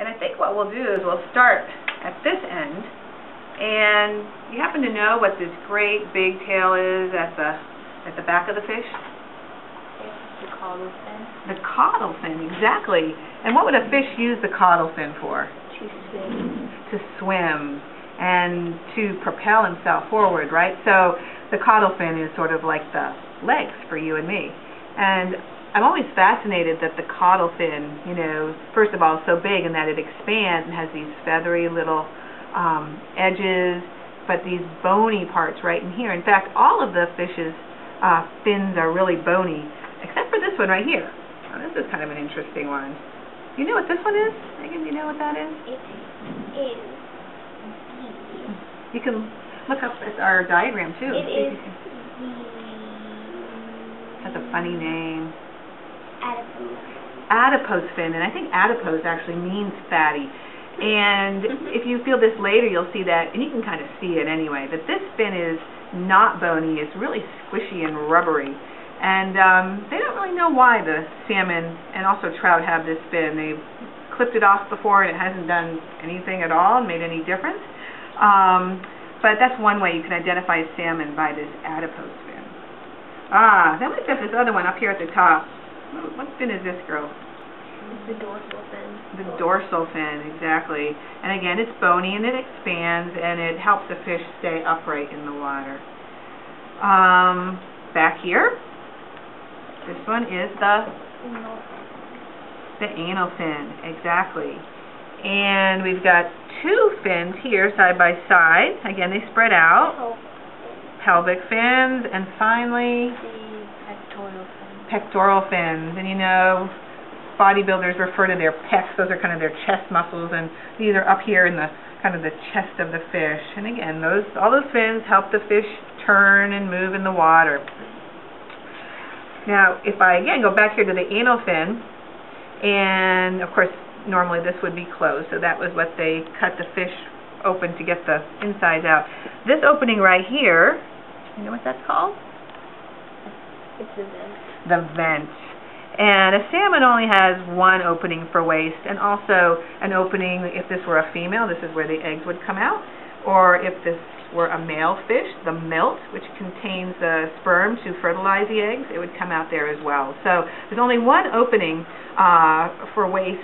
And I think what we'll do is we'll start at this end. And you happen to know what this great big tail is at the back of the fish? The caudal fin. The caudal fin, exactly. And what would a fish use the caudal fin for? To swim. To swim and to propel himself forward, right? So the caudal fin is sort of like the legs for you and me. And I'm always fascinated that the caudal fin, you know, first of all, is so big in that it expands and has these feathery little edges, but these bony parts right in here. In fact, all of the fish's fins are really bony, except for this one right here. Now, this is kind of an interesting one. You know what this one is? Megan, do you know what that is? It is. You can look up at our diagram too. It is. Has a funny name. Adipose. Adipose fin, and I think adipose actually means fatty. And if you feel this later, you'll see that, and you can kind of see it anyway, that this fin is not bony. It's really squishy and rubbery. And they don't really know why the salmon and also trout have this fin. They've clipped it off before, and it hasn't done anything at all and made any difference. But that's one way you can identify a salmon, by this adipose fin. Then we've got this other one up here at the top. What fin is this, girl? The dorsal fin. The dorsal fin, exactly. And again, it's bony and it expands and it helps the fish stay upright in the water. Back here, this one is the anal fin, exactly. And we've got two fins here side by side. Again, they spread out. Pelvic fins, and finally The pectoral fin. Pectoral fins. And you know, bodybuilders refer to their pecs. Those are kind of their chest muscles, and these are up here in the kind of the chest of the fish. And again, all those fins help the fish turn and move in the water. Now, if I again go back here to the anal fin, and of course normally this would be closed, so that was what they cut the fish open to get the insides out. This opening right here, you know what that's called? It's the vent. The vent. And a salmon only has one opening for waste, and also an opening, if this were a female, this is where the eggs would come out, or if this were a male fish, the milt, which contains the sperm to fertilize the eggs, it would come out there as well. So there's only one opening for waste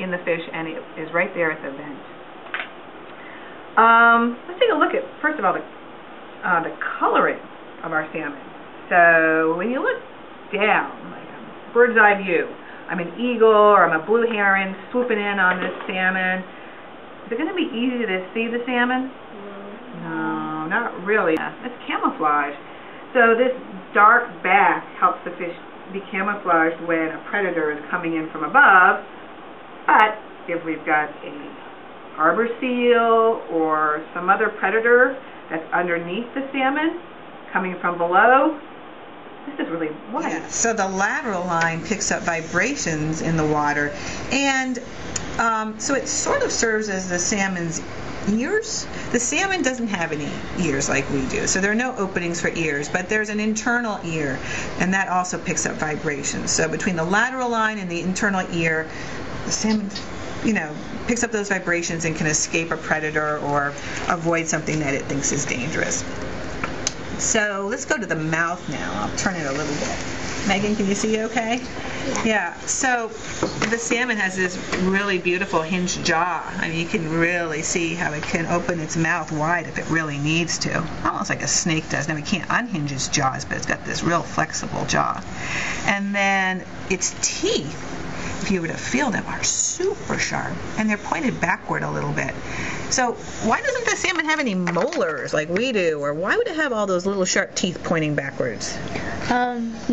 in the fish, and it is right there at the vent. Let's take a look at, first of all, the coloring of our salmon. So when you look down, like a bird's eye view, I'm an eagle or I'm a blue heron swooping in on this salmon. Is it going to be easy to see the salmon? No, not really. It's camouflage. So this dark back helps the fish be camouflaged when a predator is coming in from above. But if we've got a harbor seal or some other predator that's underneath the salmon coming from below, this is really white. Yeah, so the lateral line picks up vibrations in the water, and so it sort of serves as the salmon's ears. The salmon doesn't have any ears like we do, so there are no openings for ears, but there's an internal ear, and that also picks up vibrations. So between the lateral line and the internal ear, the salmon, you know, picks up those vibrations and can escape a predator or avoid something that it thinks is dangerous. So let's go to the mouth now. I'll turn it a little bit. Megan, can you see okay? Yeah. So the salmon has this really beautiful hinged jaw. I mean, you can really see how it can open its mouth wide if it really needs to. Almost like a snake does. Now, it can't unhinge its jaws, but it's got this real flexible jaw. And then its teeth, if you were to feel them, are super sharp, and they're pointed backward a little bit. So why doesn't the salmon have any molars like we do, or why would it have all those little sharp teeth pointing backwards?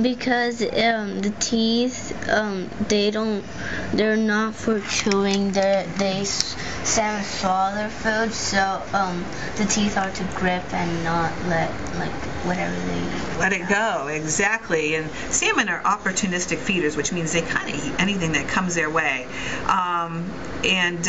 Because the teeth, they're not for chewing. Salmon swallow their food, so the teeth are to grip and not let whatever they eat. Let it go, exactly. And salmon are opportunistic feeders, which means they kind of eat anything that that comes their way. And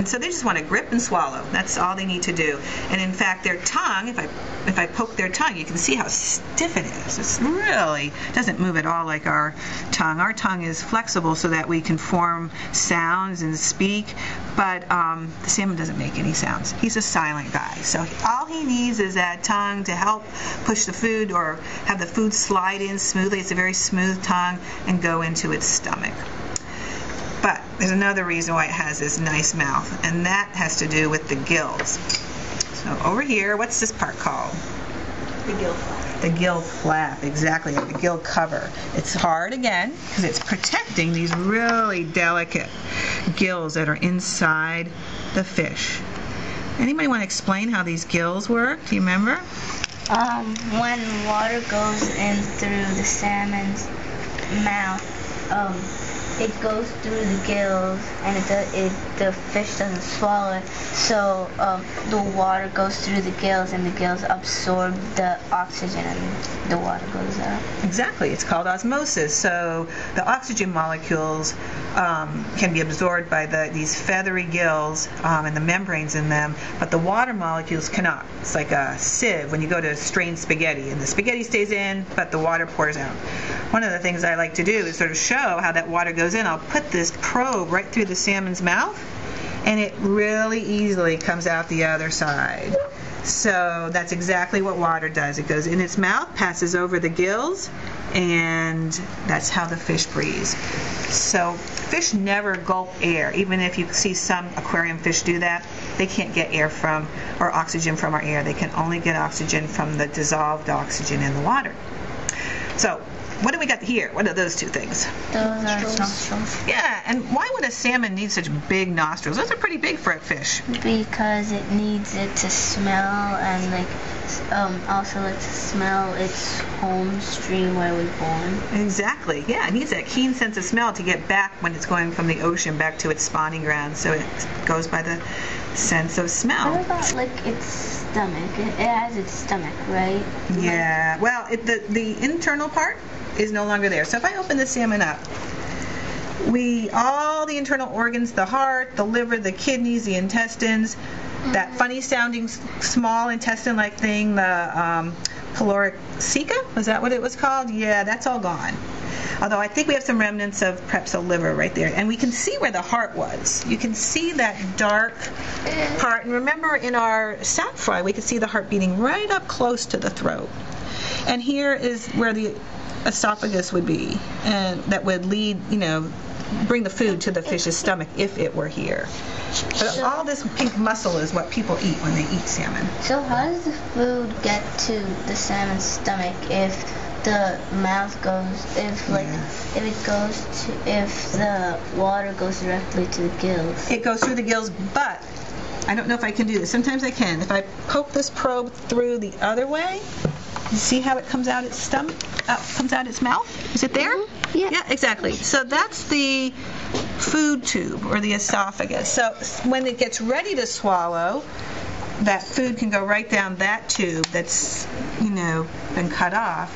so they just want to grip and swallow. That's all they need to do. And in fact, their tongue, if I poke their tongue, you can see how stiff it is. It really doesn't move at all like our tongue. Our tongue is flexible so that we can form sounds and speak, but the salmon doesn't make any sounds. He's a silent guy. So all he needs is that tongue to help push the food or have the food slide in smoothly. It's a very smooth tongue and go into its stomach. But there's another reason why it has this nice mouth, and that has to do with the gills. So over here, what's this part called? The gill flap. The gill flap, exactly, or the gill cover. It's hard again because it's protecting these really delicate gills that are inside the fish. Anybody want to explain how these gills work? Do you remember? When water goes in through the salmon's mouth, it goes through the gills, and the fish doesn't swallow it. So the water goes through the gills, and the gills absorb the oxygen, and the water goes out. Exactly. It's called osmosis. So the oxygen molecules can be absorbed by these feathery gills and the membranes in them, but the water molecules cannot. It's like a sieve when you go to strain spaghetti, and the spaghetti stays in, but the water pours out. One of the things I like to do is sort of show how that water goes in. I'll put this probe right through the salmon's mouth, and it really easily comes out the other side. So that's exactly what water does. It goes in its mouth, passes over the gills, and that's how the fish breathes. So fish never gulp air. Even if you see some aquarium fish do that, they can't get air from or oxygen from our air. They can only get oxygen from the dissolved oxygen in the water. So what do we got here? What are those two things? Those are nostrils. Yeah, and why would a salmon need such big nostrils? Those are pretty big for a fish. Because it needs it to smell, and also to smell its home stream where we're born. Exactly. Yeah, it needs that keen sense of smell to get back when it's going from the ocean back to its spawning ground. So it goes by the sense of smell. What about its stomach? It has its stomach, right? Yeah. Well, the internal part is no longer there. So if I open the salmon up, all the internal organs, the heart, the liver, the kidneys, the intestines, that funny sounding small intestine-like thing, the pylorica, was that what it was called? Yeah, that's all gone. Although I think we have some remnants of perhaps a liver right there. And we can see where the heart was. You can see that dark part. And remember in our sap fry, we could see the heart beating right up close to the throat. And here is where the esophagus would be, and that would lead, bring the food to the fish's stomach if it were here. But all this pink muscle is what people eat when they eat salmon. So how does the food get to the salmon's stomach if the mouth goes, if the water goes directly to the gills? It goes through the gills, but I don't know if I can do this. Sometimes I can. If I poke this probe through the other way, you see how it comes out its stomach, comes out its mouth? Is it there? Mm-hmm. Yeah. Yeah, exactly. So that's the food tube or the esophagus. So when it gets ready to swallow, that food can go right down that tube that's, been cut off.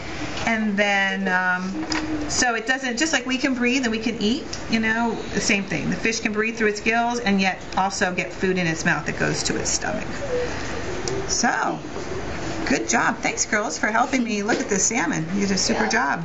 And then, so it doesn't, just like we can breathe and we can eat, the same thing. The fish can breathe through its gills and yet also get food in its mouth that goes to its stomach. So, good job. Thanks, girls, for helping me look at this salmon. You did a super job.